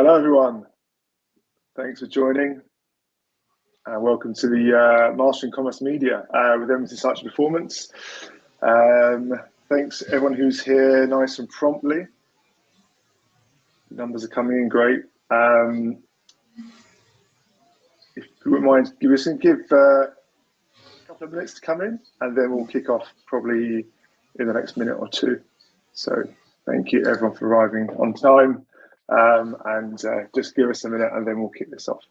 Hello, everyone. Thanks for joining. Welcome to the Mastering Commerce Media with Embassy Site Performance. Thanks everyone who's here nice and promptly. Numbers are coming in great. If you wouldn't mind, give a couple of minutes to come in, and then we'll kick off probably in the next minute or two. So thank you everyone for arriving on time. And just give us a minute and then we'll kick this off.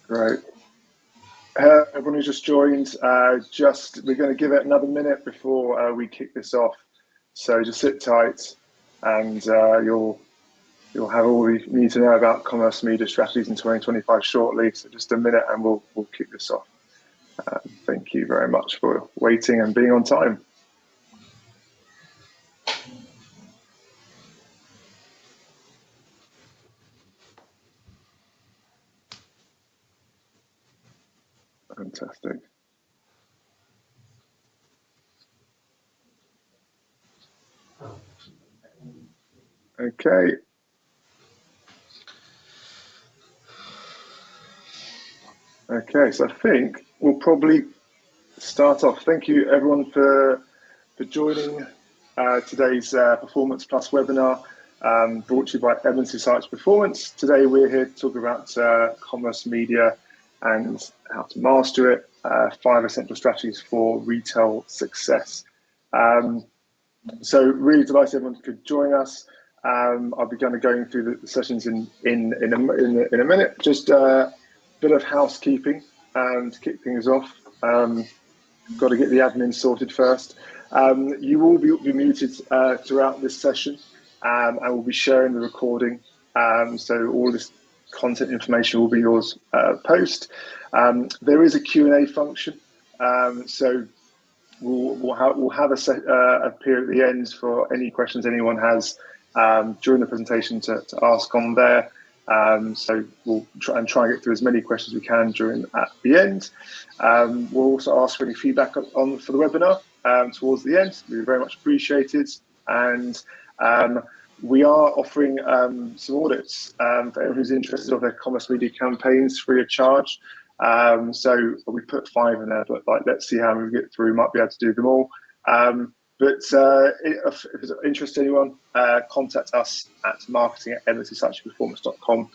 Great. Everyone who's just joined, we're going to give it another minute before we kick this off. So just sit tight, and you'll have all you need to know about commerce media strategies in 2025 shortly. So just a minute, and we'll kick this off. Thank you very much for waiting and being on time. Fantastic. Okay. Okay, so I think we'll probably start off. Thank you everyone for joining today's Performance Plus webinar brought to you by Embassy Sites Performance. Today we're here to talk about commerce media and how to master it, 5 essential strategies for retail success. So really delighted everyone could join us. I'll be going through the sessions in a minute. Just a bit of housekeeping to kick things off. Got to get the admin sorted first. You will be muted throughout this session, and we'll be sharing the recording. So all this content information will be yours post. There is a Q&A function, so we'll have a period at the end for any questions anyone has during the presentation to ask on there. So we'll try and get through as many questions as we can at the end. We'll also ask for any feedback for the webinar towards the end. It'll be very much appreciated. And we are offering some audits for everyone who's interested of their commerce media campaigns free of charge. So we put 5 in there, but let's see how we get through. Might be able to do them all. But if it's of interest to anyone, contact us at marketing@embassysuchperformance.com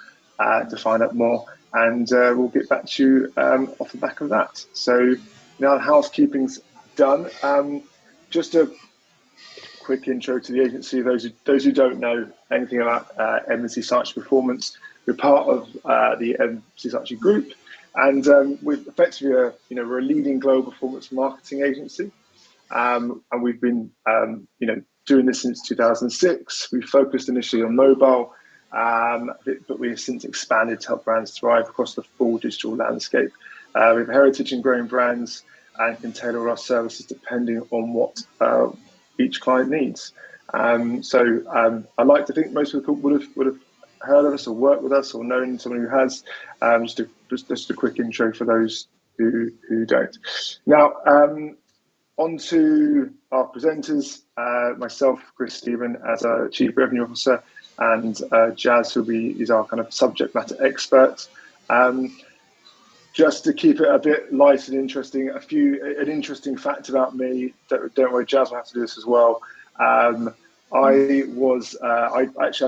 to find out more, and we'll get back to you off the back of that. So now the housekeeping's done. Just a quick intro to the agency. Those who don't know anything about Embassy Sites Performance, we're part of the Embassy Sites Group, and we're effectively we're a leading global performance marketing agency. And we've been, doing this since 2006. We focused initially on mobile, but we have since expanded to help brands thrive across the full digital landscape. We have heritage and growing brands and can tailor our services depending on what each client needs. So I like to think most people would have heard of us or worked with us or known someone who has. Just a quick intro for those who don't. Now, on to our presenters, myself, Chris Stephen, as our Chief Revenue Officer, and Jazz, is our kind of subject matter expert. Just to keep it a bit light and interesting, an interesting fact about me. Don't worry, Jazz will have to do this as well. I know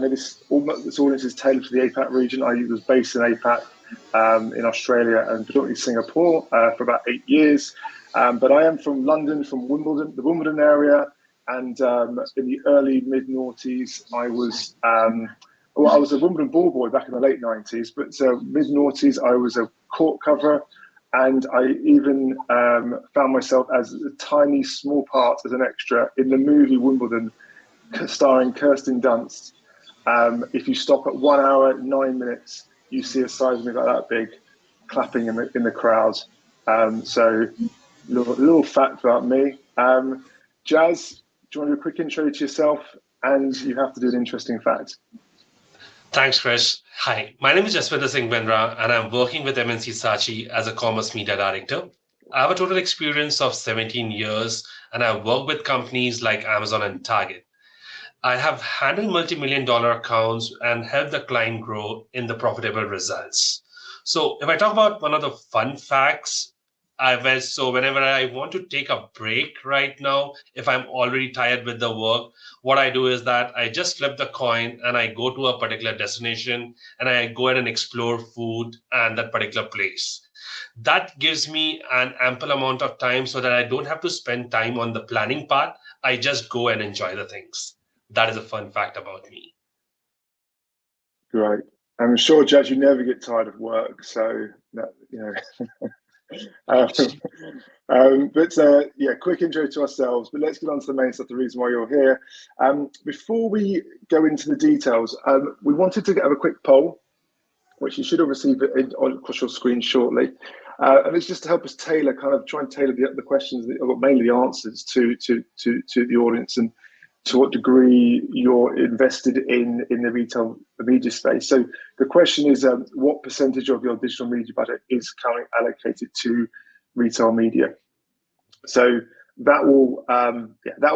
this audience is tailored for the APAC region. I was based in APAC, in Australia and predominantly Singapore for about 8 years. But I am from London, from Wimbledon, the Wimbledon area, and in the early mid-noughties, I was a Wimbledon ball boy back in the late 90s, but mid-noughties, I was a court coverer, and I even found myself as a tiny, small part as an extra in the movie Wimbledon, starring Kirsten Dunst. If you stop at 1 hour, 9 minutes, you see a size of me like that big, clapping in the crowd. So little fact about me. Jazz, do you want to do a quick intro to yourself? And you have to do an interesting fact. Thanks, Chris. Hi, my name is Jaswinder Singh Benra, and I'm working with MNC Sachi as a commerce media director. I have a total experience of 17 years, and I've worked with companies like Amazon and Target. I have handled multi-million dollar accounts and helped the client grow in the profitable results. So if I talk about one of the fun facts, so whenever I want to take a break right now, if I'm already tired with the work, what I do is that I just flip the coin and I go to a particular destination and I go ahead and explore food and that particular place. That gives me an ample amount of time so that I don't have to spend time on the planning part. I just go and enjoy the things. That is a fun fact about me. Great. I'm sure, Jazz, you never get tired of work, so that, you know. Yeah, quick intro to ourselves, but let's get on to the main stuff, the reason why you're here. Before we go into the details, we wanted to have a quick poll, which you should have received across your screen shortly. And it's just to help us try and tailor the questions, or mainly the answers to the audience, and to what degree you're invested in the retail media space. So the question is, what percentage of your digital media budget is currently allocated to retail media? So that will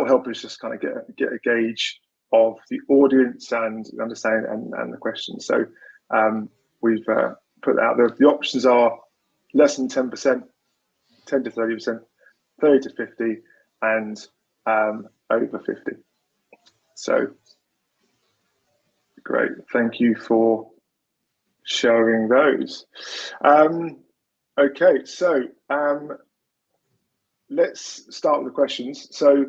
help us just kind of get a gauge of the audience and understand and the questions. So we've put out there. The options are less than 10%, 10 to 30%, 30 to 50, and over 50. So great, thank you for showing those. Okay, so let's start with the questions. So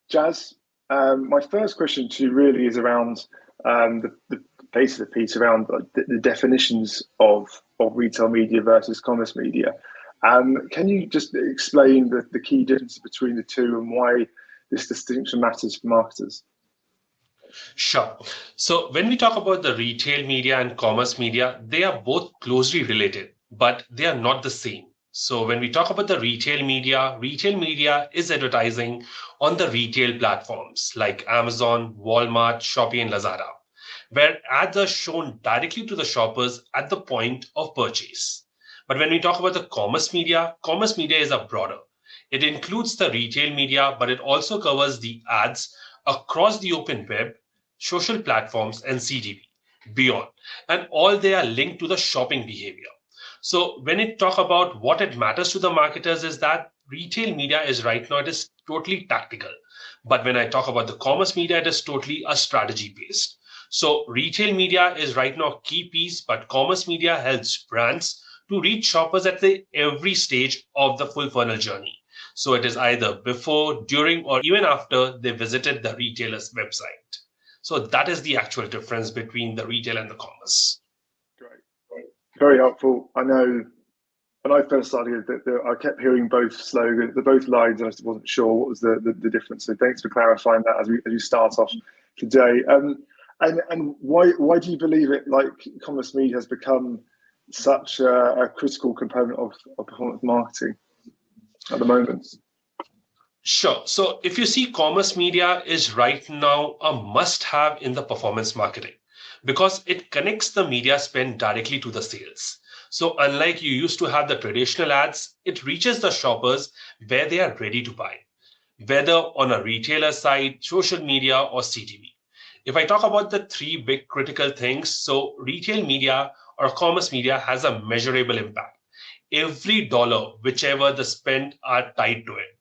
Jazz, my first question to you really is around the base of the piece around the definitions of retail media versus commerce media. Can you just explain the key differences between the two and why this distinction matters for marketers? Sure. So when we talk about the retail media and commerce media, they are both closely related, but they are not the same. So when we talk about the retail media is advertising on the retail platforms like Amazon, Walmart, Shopee, and Lazada, where ads are shown directly to the shoppers at the point of purchase. But when we talk about the commerce media is a broader. It includes the retail media, but it also covers the ads across the open web, social platforms, and CTV beyond. And all they are linked to the shopping behavior. So when it talk about what it matters to the marketers is that retail media is right now, it is totally tactical. But when I talk about the commerce media, it is totally a strategy based. So retail media is right now a key piece, but commerce media helps brands to reach shoppers at every stage of the full funnel journey. So it is either before, during, or even after they visited the retailer's website. So that is the actual difference between the retail and the commerce. Great. Very helpful. I know when I first started, I kept hearing both slogans, both lines, and I wasn't sure what was the difference. So thanks for clarifying that as we start off today. And why do you believe it? Like commerce media has become such a critical component of performance marketing at the moment? Sure. So if you see, commerce media is right now a must-have in the performance marketing because it connects the media spend directly to the sales. So unlike you used to have the traditional ads, it reaches the shoppers where they are ready to buy, whether on a retailer side, social media, or CTV. If I talk about the three big critical things, so retail media or commerce media has a measurable impact. Every dollar, whichever the spend are tied to it.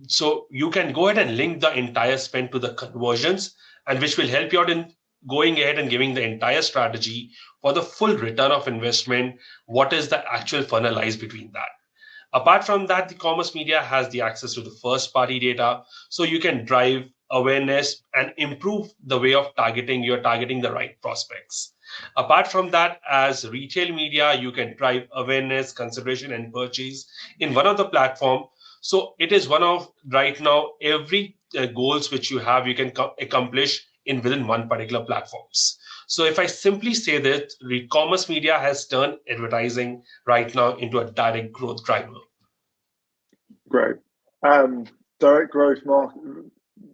So you can go ahead and link the entire spend to the conversions, and which will help you out in going ahead and giving the entire strategy for the full return of investment. What is the actual funnel lies between that? Apart from that, the commerce media has the access to the first party data, so you can drive awareness and improve the way of targeting. You're targeting the right prospects. Apart from that, as retail media, you can drive awareness, consideration, and purchase in one of the platform. So it is one of right now every goals which you have, you can accomplish in within one particular platforms. So if I simply say that e-commerce media has turned advertising right now into a direct growth driver. Great. Direct growth market.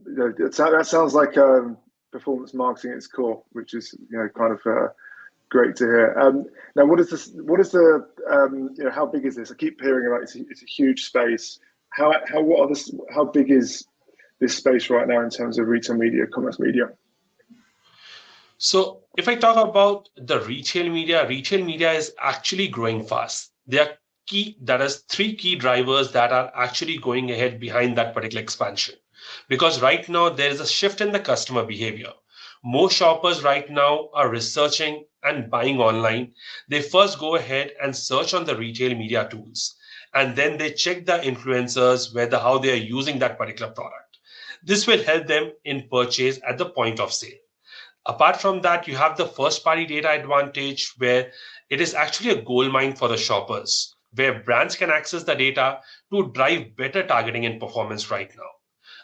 That sounds like performance marketing at its core, which is kind of great to hear. Now, what is this? What is the how big is this? I keep hearing about it's a huge space. How big is this space right now in terms of retail media, commerce media? So if I talk about the retail media is actually growing fast. There is three key drivers that are actually going ahead behind that particular expansion. Because right now there is a shift in the customer behavior. Most shoppers right now are researching and buying online. They first go ahead and search on the retail media tools, and then they check the influencers, whether how they are using that particular product. This will help them in purchase at the point of sale. Apart from that, you have the first party data advantage where it is actually a gold mine for the shoppers, where brands can access the data to drive better targeting and performance right now.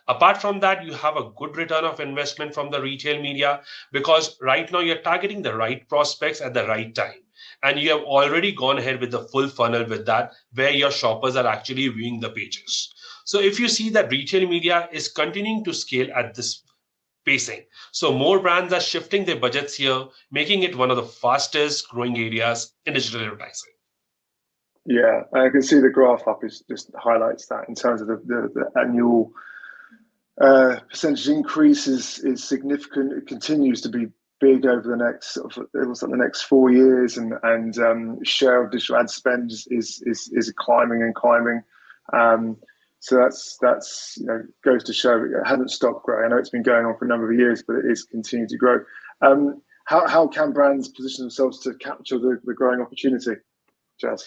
Apart from that, you have a good return of investment from the retail media because right now you're targeting the right prospects at the right time. And you have already gone ahead with the full funnel with that, where your shoppers are actually viewing the pages. So if you see that retail media is continuing to scale at this pacing. So more brands are shifting their budgets here, making it one of the fastest growing areas in digital advertising. Yeah, I can see the graph up is just highlights that in terms of the annual percentage increase is significant. It continues to be big over the next it was like the next 4 years, and share of digital ad spend is climbing and climbing. So that's goes to show it hasn't stopped growing. I know it's been going on for a number of years, but it is continuing to grow. How can brands position themselves to capture the growing opportunity, Jazz?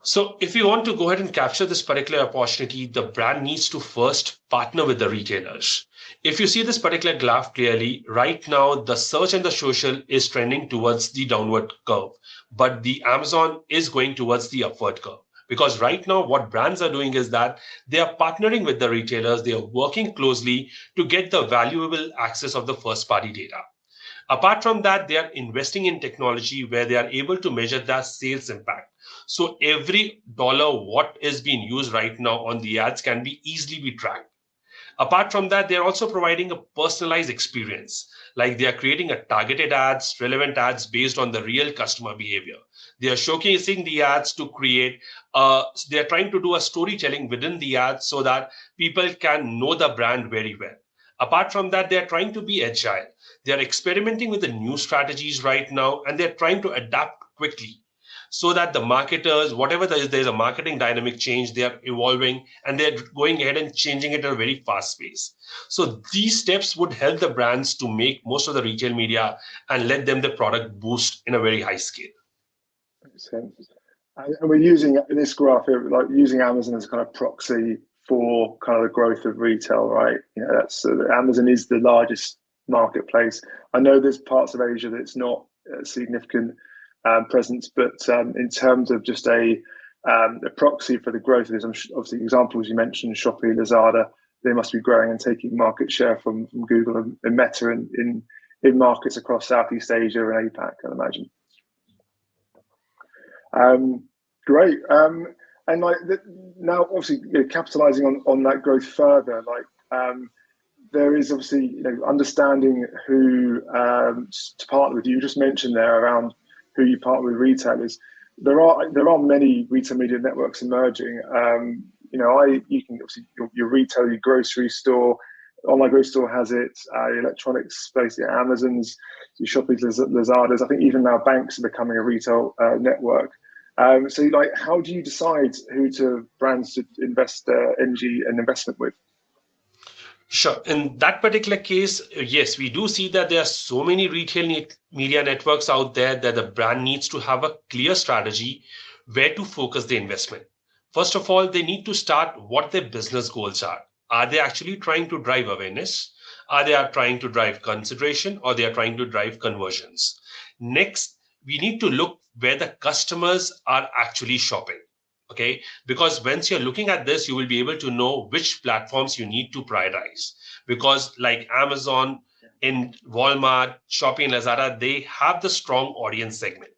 So if you want to go ahead and capture this particular opportunity, the brand needs to first partner with the retailers. If you see this particular graph clearly, right now, the search and the social is trending towards the downward curve, but the Amazon is going towards the upward curve. Because right now, what brands are doing is that they are partnering with the retailers, they are working closely to get the valuable access of the first party data. Apart from that, they are investing in technology where they are able to measure the sales impact. So every dollar what is being used right now on the ads can be easily be tracked. Apart from that, they're also providing a personalized experience. Like they are creating a targeted ads, relevant ads based on the real customer behavior. They are showcasing the ads to create, they are trying to do a storytelling within the ads so that people can know the brand very well. Apart from that, they are trying to be agile. They are experimenting with the new strategies right now, and they're trying to adapt quickly so that the marketers, whatever there's a marketing dynamic change, they are evolving and they're going ahead and changing it at a very fast pace. So these steps would help the brands to make most of the retail media and let them the product boost in a very high scale. Makes sense. And we're using this graph here, like using Amazon as a kind of proxy for kind of the growth of retail, right? That's Amazon is the largest marketplace. I know there's parts of Asia that it's not a significant presence, but in terms of just a proxy for the growth of this, obviously examples you mentioned, Shopee, Lazada, they must be growing and taking market share from Google and Meta in markets across Southeast Asia and APAC, I imagine. Great. And like now, obviously, capitalizing on that growth further, there is obviously understanding who to partner with. You just mentioned there around who you partner with retailers. There are many retail media networks emerging. You can obviously your retail, your grocery store, online grocery store has it. Your electronics space, your Amazons, your Shopee, Lazadas. I think even now banks are becoming a retail network. So, how do you decide who brands to invest energy and investment with? Sure. In that particular case, yes, we do see that there are so many retail media networks out there that the brand needs to have a clear strategy where to focus the investment. First of all, they need to start what their business goals are. Are they actually trying to drive awareness? Are they trying to drive consideration, or they are trying to drive conversions? Next, we need to look where the customers are actually shopping. Okay, because once you're looking at this, you will be able to know which platforms you need to prioritize. Because like Amazon In Walmart, Shopee, and Lazada, they have the strong audience segment.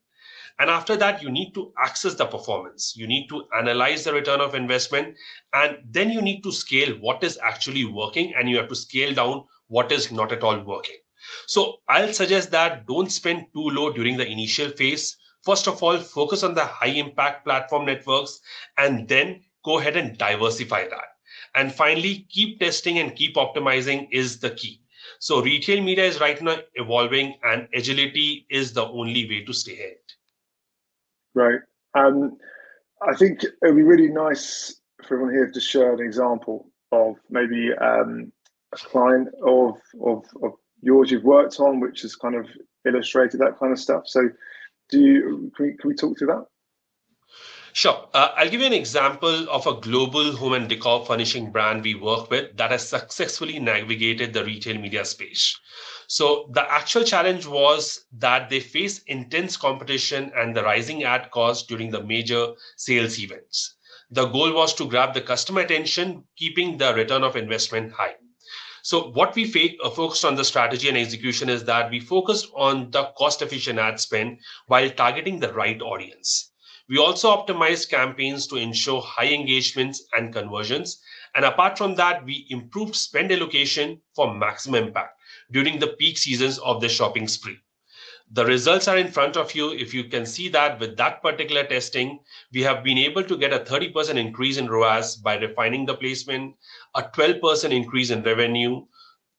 And after that, you need to access the performance. You need to analyze the return of investment, and then you need to scale what is actually working, and you have to scale down what is not at all working. So I'll suggest that don't spend too low during the initial phase. First of all, focus on the high impact platform networks, and then go ahead and diversify that. And finally, keep testing and keep optimizing is the key. So retail media is right now evolving, and agility is the only way to stay ahead. Right. I think it would be really nice for everyone here to share an example of maybe a client of yours you've worked on, which has kind of illustrated that kind of stuff. So, can we talk through that? Sure. I'll give you an example of a global home and decor furnishing brand we work with that has successfully navigated the retail media space. So the actual challenge was that they face intense competition and the rising ad costs during the major sales events. The goal was to grab the customer attention, keeping the return of investment high. So what we focused on the strategy and execution is that we focused on the cost efficient ad spend while targeting the right audience. We also optimized campaigns to ensure high engagements and conversions. And apart from that, we improved spend allocation for maximum impact during the peak seasons of the shopping spree. The results are in front of you. If you can see that with that particular testing, we have been able to get a 30% increase in ROAS by refining the placement, a 12% increase in revenue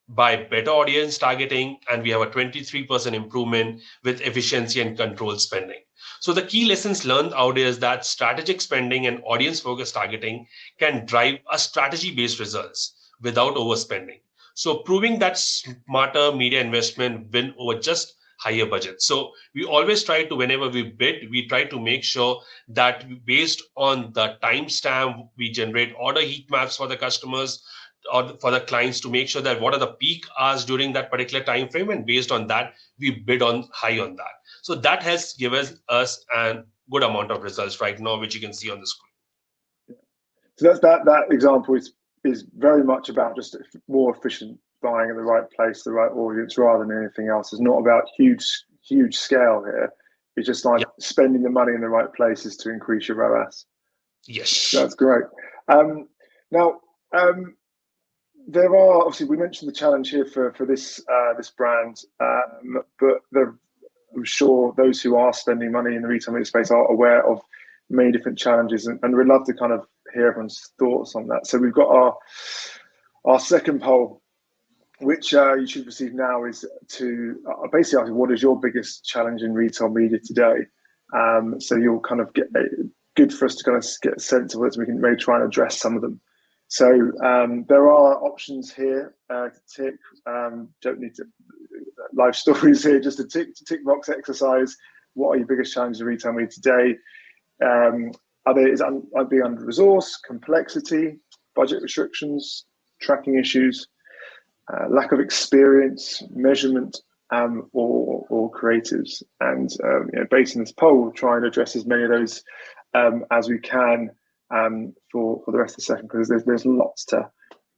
by better audience targeting, and we have a 23% improvement with efficiency and controlled spending. So the key lessons learned out is that strategic spending and audience focused targeting can drive a strategy based results without overspending. So proving that smarter media investment win over just higher budget. So we always try to, whenever we bid, we try to make sure that based on the timestamp, we generate order heat maps for the customers or for the clients to make sure that what are the peak hours during that particular time frame, and based on that we bid on high on that. So that has given us a good amount of results right now, which you can see on the screen. So that example is very much about just more efficient buying in the right place, the right audience, rather than anything else. It's not about huge scale here. It's just like spending the money in the right places to increase your ROAS. Yes, that's great. Now, there are obviously, we mentioned the challenge here for this brand, but I'm sure those who are spending money in the retail media space are aware of many different challenges, and we'd love to kind of hear everyone's thoughts on that. So we've got our second poll, which you should receive now, is to basically ask what is your biggest challenge in retail media today. So you'll kind of get good for us to kind of get a sense of it, so we can maybe try and address some of them. So there are options here to tick. Don't need to live stories here, just a tick box exercise. What are your biggest challenges in retail media today? Is it being under resource, complexity, budget restrictions, tracking issues, lack of experience, measurement, or creatives? And based on this poll, we'll try and address as many of those as we can for the rest of the session, because there's lots to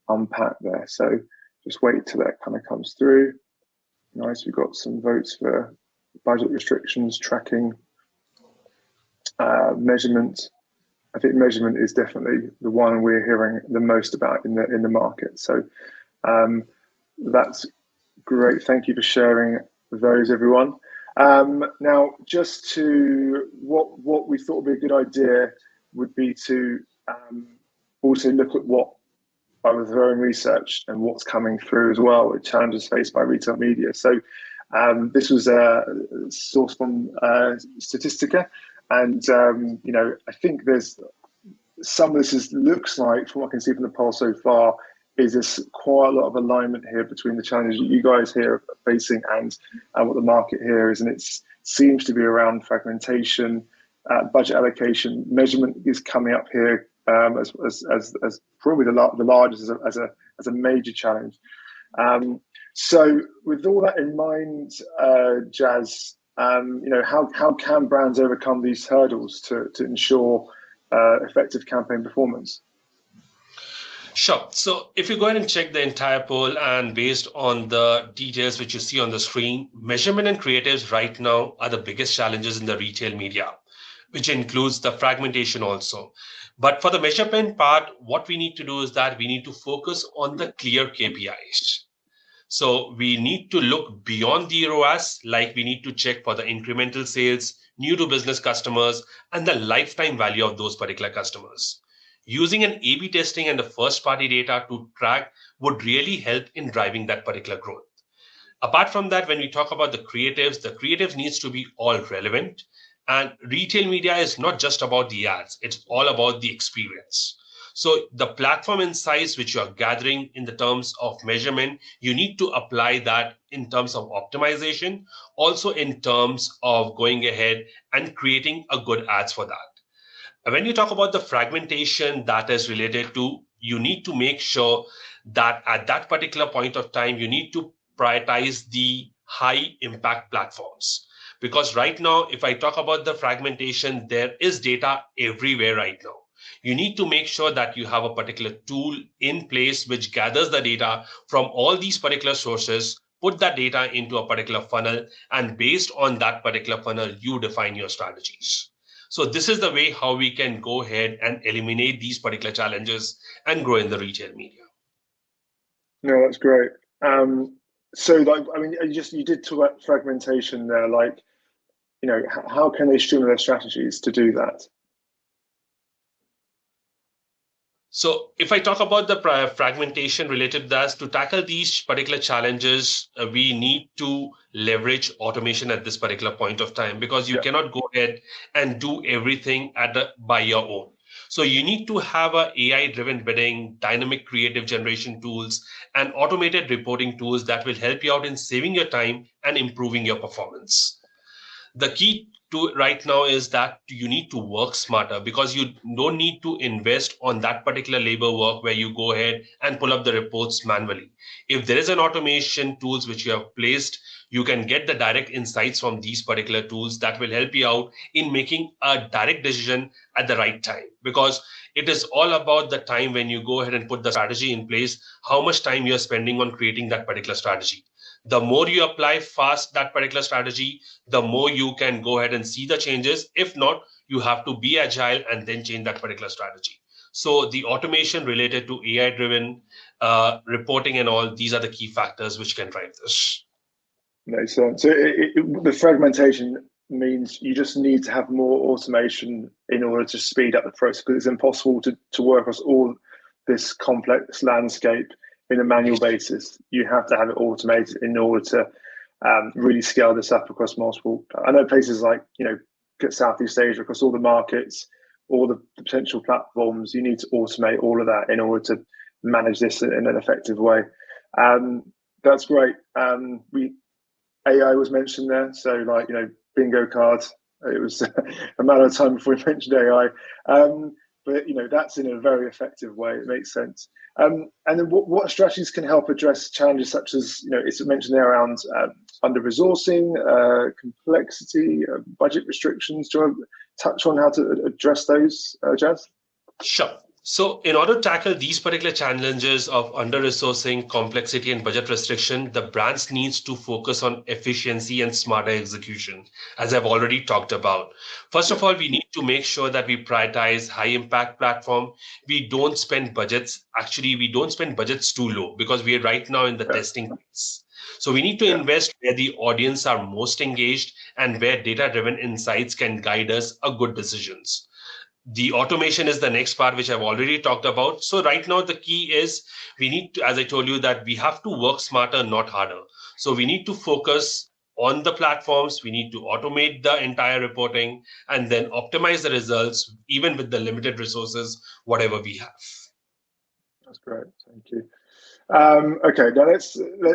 unpack there. So just wait till that kind of comes through. Nice, we've got some votes for budget restrictions, tracking, measurement. I think measurement is definitely the one we're hearing the most about in the market. So that's great. Thank you for sharing those, everyone. Now, just to what we thought would be a good idea would be to also look at what I was doing research and what's coming through as well with challenges faced by retail media. So this was a source from Statistica, and I think there's some of this looks like, from what I can see from the poll so far, is this quite a lot of alignment here between the challenges you guys here are facing and what the market here is, and it seems to be around fragmentation, budget allocation. Measurement is coming up here as probably the largest as a major challenge. So with all that in mind, Jazz, how can brands overcome these hurdles to ensure effective campaign performance? Sure. So if you go ahead and check the entire poll, and based on the details which you see on the screen, measurement and creatives right now are the biggest challenges in the retail media, which includes the fragmentation also. But for the measurement part, what we need to do is that we need to focus on the clear KPIs. So we need to look beyond the ROAS, like we need to check for the incremental sales, new to business customers, and the lifetime value of those particular customers. Using an A/B testing and the first party data to track would really help in driving that particular growth. Apart from that, when we talk about the creatives needs to be all relevant. And retail media is not just about the ads, it's all about the experience. So the platform insights which you are gathering in the terms of measurement, you need to apply that in terms of optimization, also in terms of going ahead and creating a good ads for that. When you talk about the fragmentation that is related to, you need to make sure that at that particular point of time, you need to prioritize the high impact platforms. Because right now, if I talk about the fragmentation, there is data everywhere right now. You need to make sure that you have a particular tool in place which gathers the data from all these particular sources, put that data into a particular funnel, and based on that particular funnel, you define your strategies. So this is the way how we can go ahead and eliminate these particular challenges and grow in the retail media. No, that's great. So, like, I mean, you did talk about fragmentation there. Like, how can they streamline their strategies to do that? So if I talk about the fragmentation related to that, to tackle these particular challenges, we need to leverage automation at this particular point of time, because you cannot go ahead and do everything by your own. So you need to have a AI-driven bidding, dynamic creative generation tools, and automated reporting tools that will help you out in saving your time and improving your performance. The key to right now is that you need to work smarter, because you don't need to invest on that particular labor work where you go ahead and pull up the reports manually. If there is an automation tools which you have placed, you can get the direct insights from these particular tools that will help you out in making a direct decision at the right time, because it is all about the time when you go ahead and put the strategy in place, how much time you're spending on creating that particular strategy. The more you apply fast that particular strategy, the more you can go ahead and see the changes. If not, you have to be agile and then change that particular strategy. So the automation related to AI driven reporting and all, these are the key factors which can drive this. Makes sense. So the fragmentation means you just need to have more automation in order to speed up the process, because it's impossible to work across all this complex landscape in a manual basis. You have to have it automated in order to really scale this up across multiple. I know places like Southeast Asia, across all the markets, all the potential platforms. You need to automate all of that in order to manage this in an effective way. That's great. AI was mentioned there, so like bingo card. It was a matter of time before we mentioned AI. But that's in a very effective way. It makes sense. And then what strategies can help address challenges such as it's mentioned there around under resourcing, complexity, budget restrictions. Do you want to touch on how to address those, Jazz? Sure. So in order to tackle these particular challenges of under-resourcing, complexity, and budget restriction, the brands needs to focus on efficiency and smarter execution, as I've already talked about. First of all, we need to make sure that we prioritize high-impact platform. We don't spend budgets. Actually, we don't spend budgets too low, because we are right now in the testing phase. So we need to invest where the audience are most engaged and where data-driven insights can guide us a good decisions. The automation is the next part, which I've already talked about. So right now, the key is we need to, as I told you, that we have to work smarter, not harder. So we need to focus on the platforms. We need to automate the entire reporting and then optimize the results, even with the limited resources, whatever we have. That's great. Thank you. Okay, now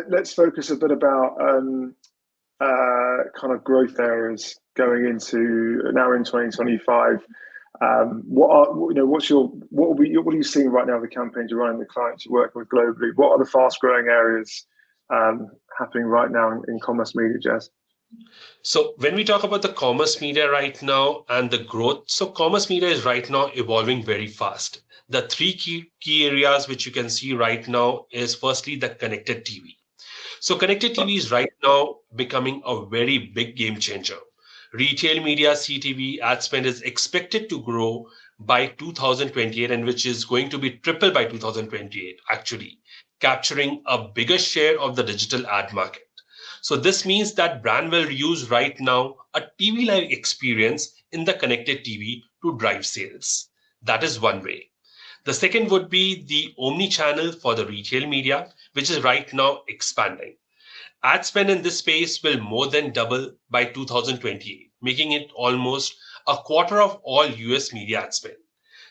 let's focus a bit about kind of growth areas going into now in 2025. What are you seeing right now? The campaigns you're running, the clients you're working with globally. What are the fast-growing areas happening right now in commerce media, Jazz? So when we talk about the commerce media right now and the growth, so commerce media is right now evolving very fast. The three key areas which you can see right now is firstly the connected TV. So connected TV is right now becoming a very big game changer. Retail media CTV ad spend is expected to grow by 2028, and which is going to be triple by 2028, actually, capturing a bigger share of the digital ad market. So this means that brand will use right now a TV-like experience in the connected TV to drive sales. That is one way. The second would be the omni-channel for the retail media, which is right now expanding. Ad spend in this space will more than double by 2028, making it almost a quarter of all US media ad spend.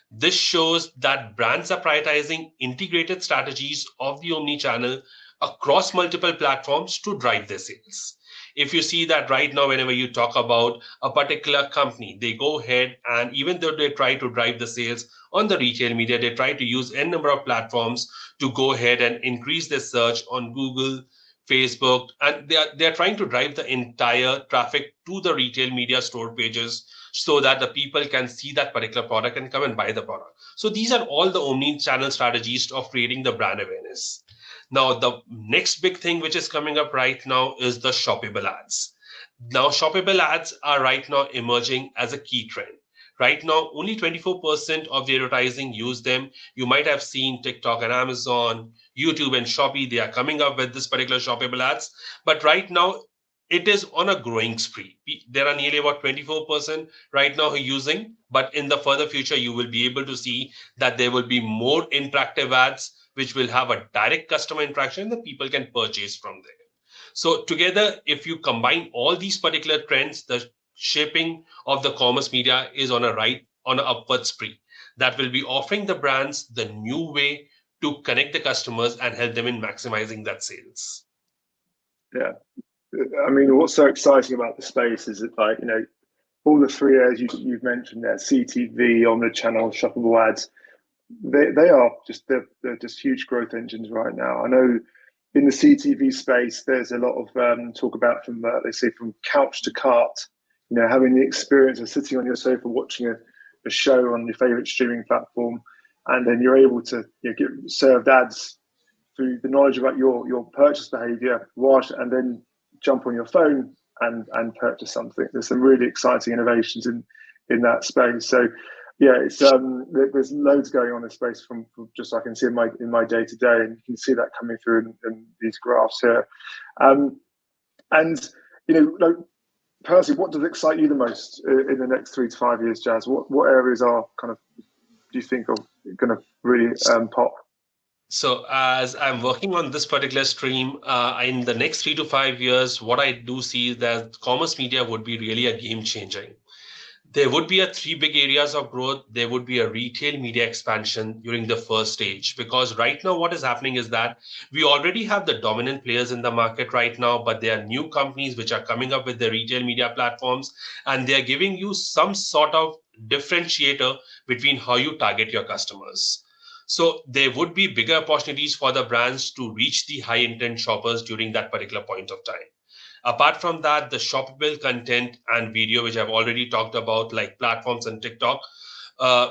This shows that brands are prioritizing integrated strategies of the omni-channel across multiple platforms to drive their sales. If you see that right now, whenever you talk about a particular company, they go ahead and even though they try to drive the sales on the retail media, they try to use n number of platforms to go ahead and increase their search on Google, Facebook, and they are trying to drive the entire traffic to the retail media store pages so that the people can see that particular product and come and buy the product. So these are all the omni-channel strategies of creating the brand awareness. Now, the next big thing which is coming up right now is the shoppable ads. Now, shoppable ads are right now emerging as a key trend. Right now, only 24% of the advertising use them. You might have seen TikTok and Amazon, YouTube and Shopee, they are coming up with this particular shoppable ads. But right now, it is on a growing spree. There are nearly about 24% right now who are using, but in the further future, you will be able to see that there will be more interactive ads which will have a direct customer interaction that people can purchase from there. So together, if you combine all these particular trends, the shaping of the commerce media is on an upward spree that will be offering the brands the new way to connect the customers and help them in maximizing that sales. Yeah. I mean, what's so exciting about the space is that, like, all the three areas you've mentioned there, CTV, omnichannel, shoppable ads, they are they're just huge growth engines right now. I know in the CTV space, there's a lot of talk about from they say from couch to cart. Having the experience of sitting on your sofa watching a show on your favorite streaming platform, and then you're able to get served ads through the knowledge about your purchase behavior, and then jump on your phone and purchase something. There's some really exciting innovations in that space. So yeah, it's there's loads going on in space from just I can see in my day to day, and you can see that coming through in these graphs here. And like, personally, what does excite you the most in the next 3 to 5 years, Jazz? What areas are kind of do you think are going to really pop? So as I'm working on this particular stream, in the next 3 to 5 years, what I do see is that commerce media would be really a game changer. There would be a three big areas of growth. There would be a retail media expansion during the first stage, because right now what is happening is that we already have the dominant players in the market right now, but there are new companies which are coming up with their retail media platforms, and they are giving you some sort of differentiator between how you target your customers. So there would be bigger opportunities for the brands to reach the high intent shoppers during that particular point of time. Apart from that, the shoppable content and video, which I've already talked about, like platforms and TikTok,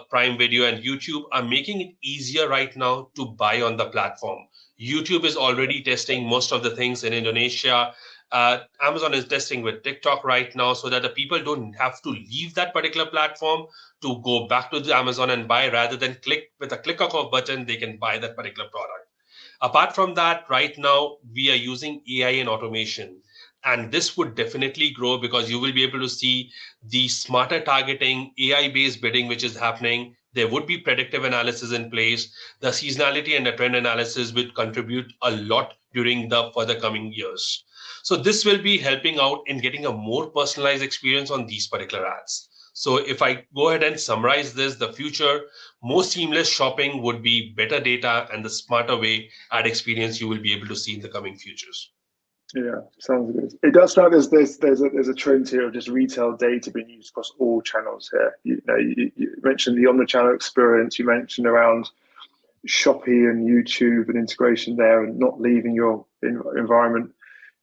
Prime Video and YouTube, are making it easier right now to buy on the platform. YouTube is already testing most of the things in Indonesia. Amazon is testing with TikTok right now, so that the people don't have to leave that particular platform to go back to the Amazon and buy. Rather than click with a click of a button, they can buy that particular product. Apart from that, right now we are using AI and automation. And this would definitely grow because you will be able to see the smarter targeting, AI based bidding, which is happening. There would be predictive analysis in place. The seasonality and the trend analysis would contribute a lot during the further coming years. So this will be helping out in getting a more personalized experience on these particular ads. So if I go ahead and summarize this, the future, more seamless shopping would be better data and the smarter way ad experience you will be able to see in the coming futures. Yeah, sounds good. It does sound there's a trend here of just retail data being used across all channels here. You mentioned the omnichannel experience. You mentioned around Shopee and YouTube and integration there, and not leaving your environment.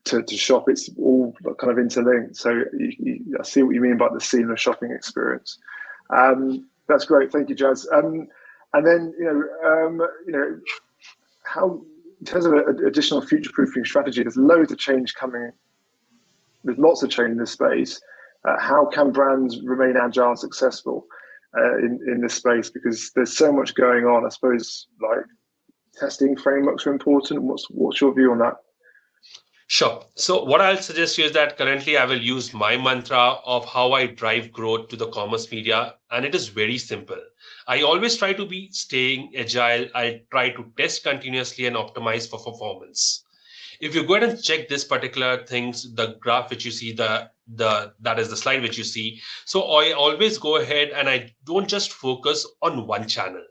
to shop. It's all kind of interlinked. So I see what you mean by the seamless shopping experience. That's great. Thank you, Jazz. And then how, in terms of an additional future-proofing strategy, there's loads of change coming. There's lots of change in this space. How can brands remain agile and successful in this space? Because there's so much going on. I suppose like testing frameworks are important. What's your view on that? Sure. So what I'll suggest you is that currently I will use my mantra of how I drive growth to the commerce media, and it is very simple. I always try to be staying agile. I try to test continuously and optimize for performance. If you go ahead and check this particular things, the graph which you see, that is the slide which you see. So I always go ahead and I don't just focus on one channel.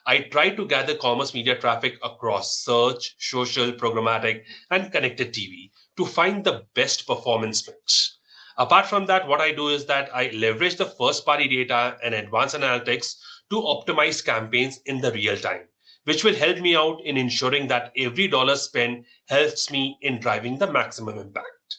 I try to gather commerce media traffic across search, social, programmatic, and connected TV to find the best performance mix. Apart from that, what I do is that I leverage the first party data and advanced analytics to optimize campaigns in the real time, which will help me out in ensuring that every dollar spent helps me in driving the maximum impact.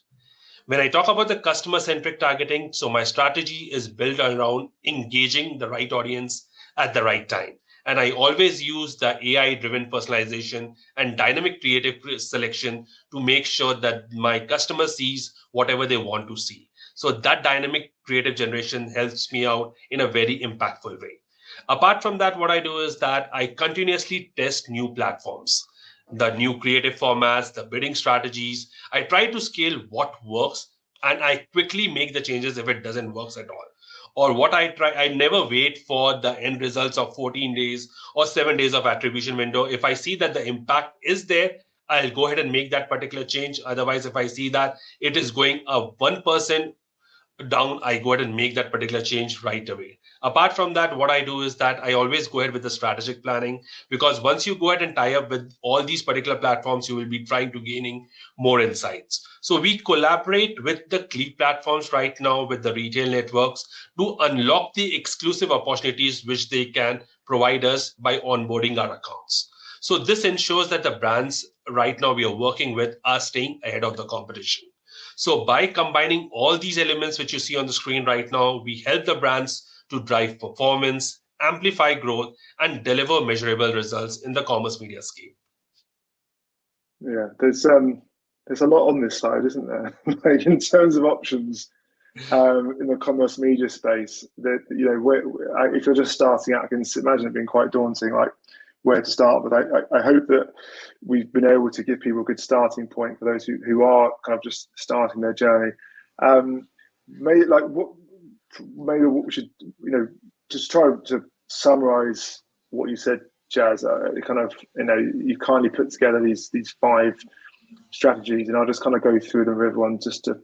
When I talk about the customer centric targeting, so my strategy is built around engaging the right audience at the right time. And I always use the AI driven personalization and dynamic creative selection to make sure that my customer sees whatever they want to see. So that dynamic creative generation helps me out in a very impactful way. Apart from that, what I do is that I continuously test new platforms, the new creative formats, the bidding strategies. I try to scale what works and I quickly make the changes if it doesn't work at all. Or what I never wait for the end results of 14 days or 7 days of attribution window. If I see that the impact is there, I'll go ahead and make that particular change. Otherwise, if I see that it is going up 1% down, I go ahead and make that particular change right away. Apart from that, what I do is that I always go ahead with the strategic planning, because once you go ahead and tie up with all these particular platforms, you will be trying to gaining more insights. So we collaborate with the key platforms right now with the retail networks to unlock the exclusive opportunities which they can provide us by onboarding our accounts. So this ensures that the brands right now we are working with are staying ahead of the competition. So by combining all these elements which you see on the screen right now, we help the brands to drive performance, amplify growth, and deliver measurable results in the commerce media scheme. Yeah, there's a lot on this side, isn't there? Like in terms of options in the commerce media space, that if you're just starting out, I can imagine it being quite daunting, like where to start. But I hope that we've been able to give people a good starting point for those who are kind of just starting their journey. Maybe we should just try to summarize what you said, Jazz. You kindly put together these 5 strategies, and I'll just kind of go through them with everyone just to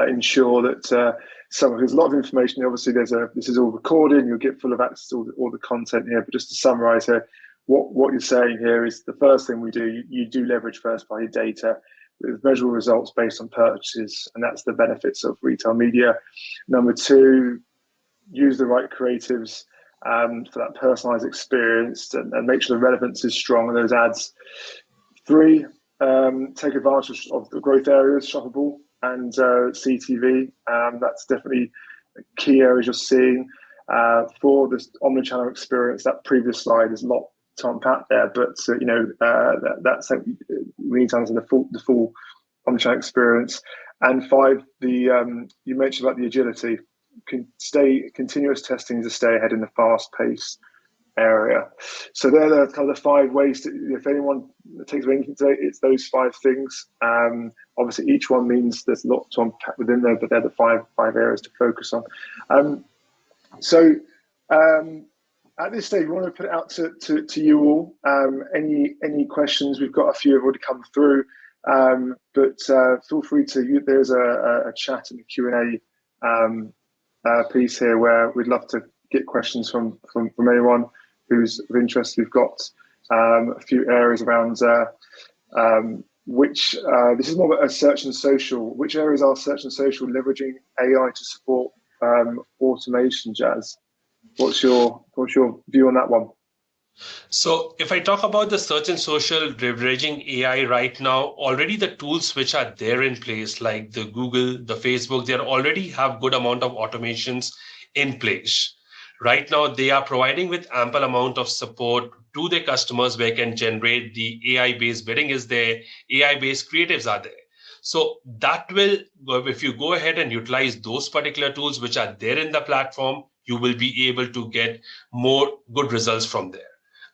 ensure that there's a lot of information. Obviously, this is all recorded, and you'll get full of access to all the content here. But just to summarize here, what you're saying here is the first thing we do. You do leverage first-party data with measurable results based on purchases, and that's the benefits of retail media. Number 2, use the right creatives for that personalized experience and make sure the relevance is strong in those ads. 3, take advantage of the growth areas, shoppable and CTV. That's definitely key areas you're seeing. 4, this omnichannel experience. That previous slide is a lot to unpack there, but that's we need to understand the full omnichannel experience. And 5, you mentioned about the agility. Continuous testing to stay ahead in the fast-paced area. So they're the kind of the 5 ways if anyone takes anything today, it's those 5 things. Obviously, each one means there's a lot to unpack within there, but they're the five areas to focus on. At this stage, we want to put it out to you all. Any questions? We've got a few have already come through, but feel free to. There's a chat in the Q&A piece here where we'd love to get questions from anyone who's of interest. We've got a few areas around which this is more about a search and social. Which areas are search and social leveraging AI to support automation, Jazz? What's your view on that one? So if I talk about the search and social leveraging AI right now, already the tools which are there in place, like the Google, the Facebook, they already have good amount of automations in place. Right now, they are providing with ample amount of support to their customers where can generate the AI-based bidding is there, AI-based creatives are there. So that will, if you go ahead and utilize those particular tools which are there in the platform, you will be able to get more good results from there.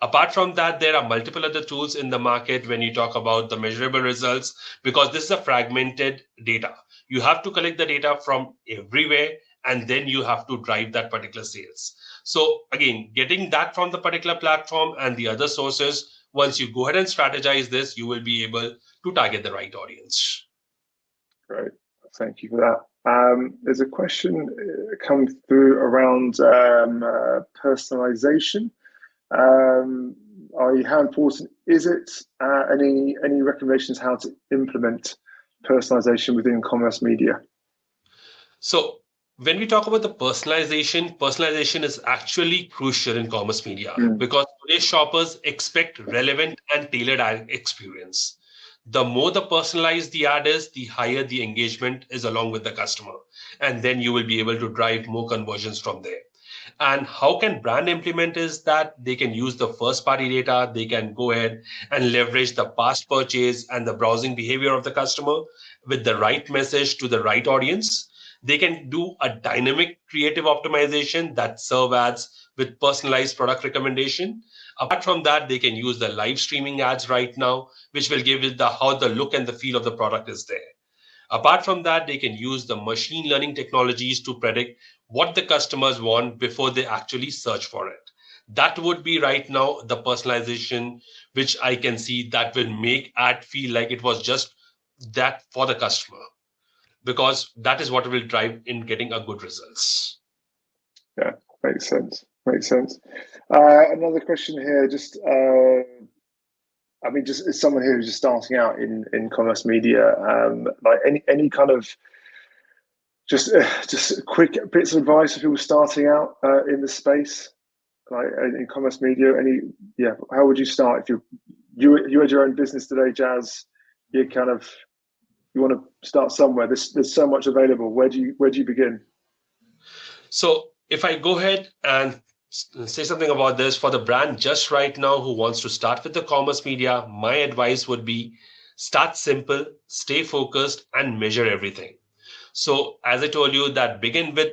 Apart from that, there are multiple other tools in the market when you talk about the measurable results, because this is a fragmented data. You have to collect the data from everywhere and then you have to drive that particular sales. So again, getting that from the particular platform and the other sources, once you go ahead and strategize this, you will be able to target the right audience. Great. Thank you for that. There's a question come through around personalization. I.e., how important is it? Any recommendations how to implement personalization within commerce media? So when we talk about the personalization is actually crucial in commerce media because today's shoppers expect relevant and tailored ad experience. The more the personalized the ad is, the higher the engagement is along with the customer. And then you will be able to drive more conversions from there. And how can brand implement is that they can use the first party data, they can go ahead and leverage the past purchase and the browsing behavior of the customer with the right message to the right audience. They can do a dynamic creative optimization that serve ads with personalized product recommendation. Apart from that, they can use the live streaming ads right now, which will give it the how the look and the feel of the product is there. Apart from that, they can use the machine learning technologies to predict what the customers want before they actually search for it. That would be right now the personalization, which I can see that will make ad feel like it was just that for the customer, because that is what will drive in getting a good results. Yeah, makes sense. Makes sense. Another question here, just just as someone who's just starting out in commerce media, like any kind of just quick bits of advice for people starting out in the space, like in commerce media. How would you start if you had your own business today, Jazz? You want to start somewhere. There's so much available. Where do you begin? So if I go ahead and say something about this for the brand just right now who wants to start with the commerce media, my advice would be start simple, stay focused, and measure everything. So as I told you, that begin with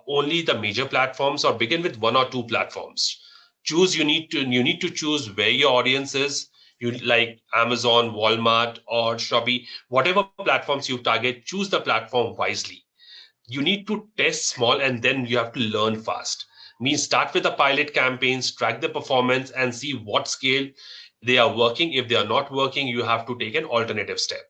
only the major platforms or begin with one or two platforms. You need to choose where your audience is. You like Amazon, Walmart, or Shopee, whatever platforms you target, choose the platform wisely. You need to test small and then you have to learn fast. Means start with the pilot campaigns, track the performance, and see what scale they are working. If they are not working, you have to take an alternative step.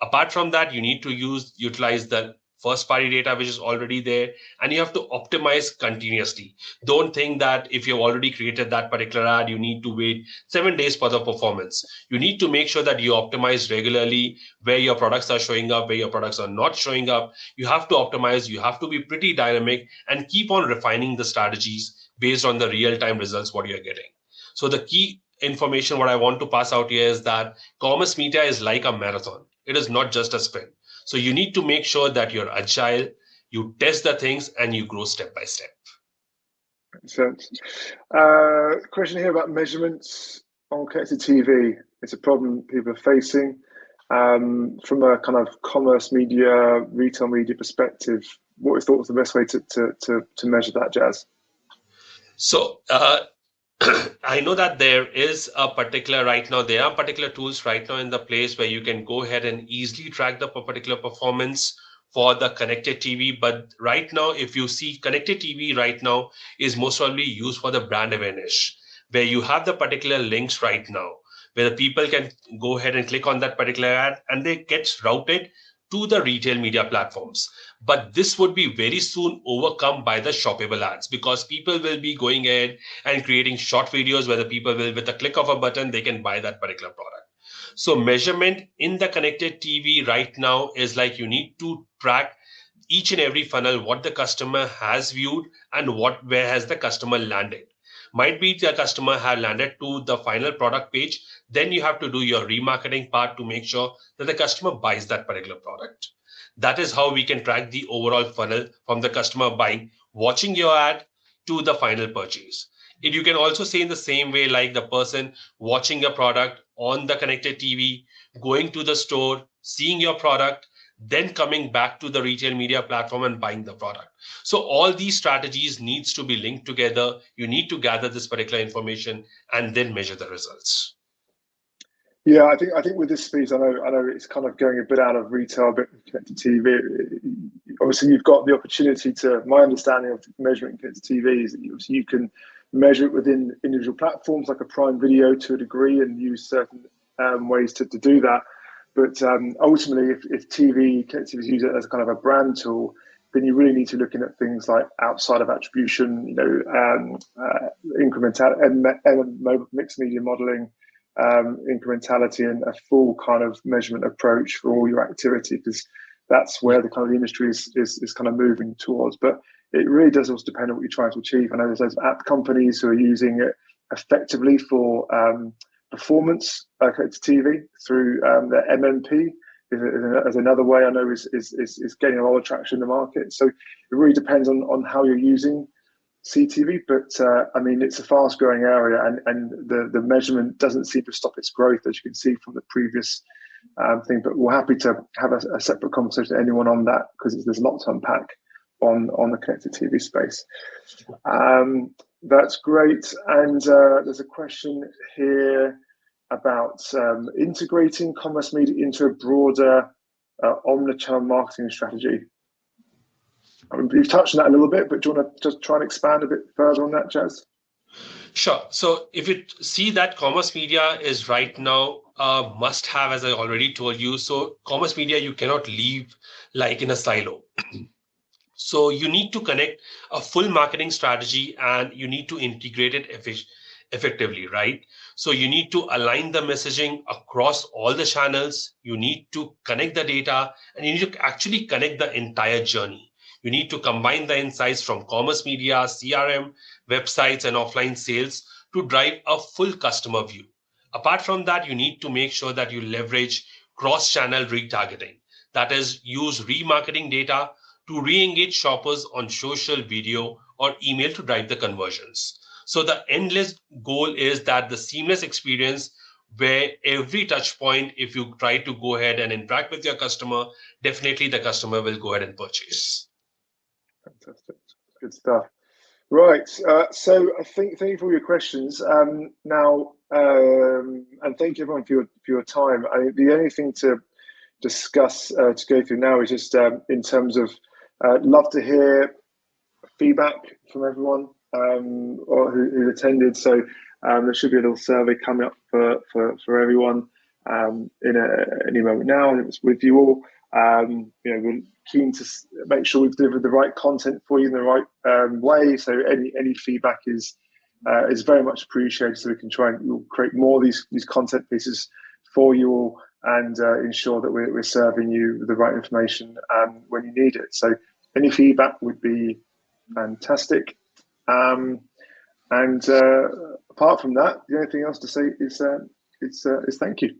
Apart from that, you need to utilize the first party data which is already there, and you have to optimize continuously. Don't think that if you've already created that particular ad, you need to wait 7 days for the performance. You need to make sure that you optimize regularly where your products are showing up, where your products are not showing up. You have to optimize, you have to be pretty dynamic and keep on refining the strategies based on the real-time results what you're getting. So the key information what I want to pass out here is that commerce media is like a marathon. It is not just a sprint. So you need to make sure that you're agile, you test the things, and you grow step by step. Makes sense. Question here about measurements on connected TV. It's a problem people are facing. From a kind of commerce media, retail media perspective, what is thought was the best way to measure that, Jazz? So I know that there are particular tools right now in the place where you can go ahead and easily track the particular performance for the connected TV. But right now, if you see connected TV right now is most probably used for the brand awareness, where you have the particular links right now, where the people can go ahead and click on that particular ad and they get routed to the retail media platforms. But this would be very soon overcome by the shoppable ads because people will be going ahead and creating short videos where the people will, with a click of a button, they can buy that particular product. So measurement in the connected TV right now is like you need to track each and every funnel, what the customer has viewed and where has the customer landed. Might be the customer had landed to the final product page. Then you have to do your remarketing part to make sure that the customer buys that particular product. That is how we can track the overall funnel from the customer buying, watching your ad to the final purchase. You can also say in the same way, like the person watching your product on the connected TV, going to the store, seeing your product, then coming back to the retail media platform and buying the product. So all these strategies needs to be linked together. You need to gather this particular information and then measure the results. Yeah, I think with this piece, I know it's kind of going a bit out of retail, a bit connected TV. Obviously, you've got the opportunity to. My understanding of measuring connected TV is that you can measure it within individual platforms like a Prime Video to a degree, and use certain ways to do that. But ultimately, if TV connected TV is used as kind of a brand tool, then you really need to be looking at things like outside of attribution, incremental and mixed media modeling. Incrementality and a full kind of measurement approach for all your activity, because that's where the kind of the industry is kind of moving towards. But it really does also depend on what you're trying to achieve. I know there's those app companies who are using it effectively for performance connected TV through their MMP as another way I know is gaining a lot of traction in the market. So it really depends on how you're using CTV, but I mean, it's a fast growing area, and the measurement doesn't seem to stop its growth, as you can see from the previous thing. But we're happy to have a separate conversation with anyone on that, because there's a lot to unpack on the connected TV space. That's great. And there's a question here about integrating commerce media into a broader omnichannel marketing strategy. I mean, you've touched on that a little bit, but do you want to just try and expand a bit further on that, Jazz? Sure. So if you see that commerce media is right now a must have, as I already told you. So commerce media, you cannot leave like in a silo. So you need to connect a full marketing strategy, and you need to integrate it effectively, right? So you need to align the messaging across all the channels. You need to connect the data, and you need to actually connect the entire journey. You need to combine the insights from commerce media, CRM, websites, and offline sales to drive a full customer view. Apart from that, you need to make sure that you leverage cross-channel retargeting. That is, use remarketing data to re-engage shoppers on social, video, or email to drive the conversions. So the endless goal is that the seamless experience where every touch point, if you try to go ahead and interact with your customer, definitely the customer will go ahead and purchase. Fantastic. Good stuff. Right. So I think thank you for all your questions. Now, and thank you everyone for your time. The only thing to discuss to go through now is just in terms of love to hear feedback from everyone or who attended. So there should be a little survey coming up for everyone in any moment now, and it's with you all. We're keen to make sure we've delivered the right content for you in the right way. So any feedback is very much appreciated, so we can try and create more of these content pieces for you all, and ensure that we're serving you the right information when you need it. So any feedback would be fantastic. And apart from that, the only thing else to say is thank you.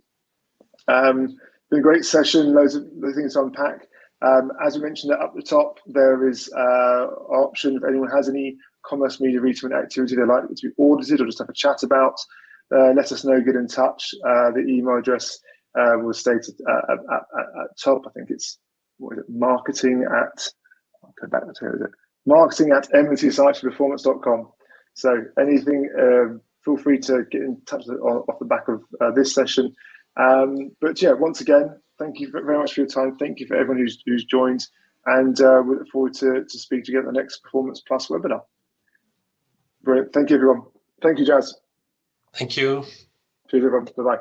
Been a great session, loads of things to unpack. As we mentioned up the top, there is an option if anyone has any commerce media retargeting activity they'd like to be audited or just have a chat about, let us know, get in touch. The email address was stated at top. I think it's marketing at mntsightperformance.com. So anything, feel free to get in touch off the back of this session. But yeah, once again, thank you very much for your time. Thank you for everyone who's joined, and we look forward to speak together at the next Performance Plus webinar. Brilliant. Thank you, everyone. Thank you, Jazz. Thank you. Cheers, everyone. Bye-bye.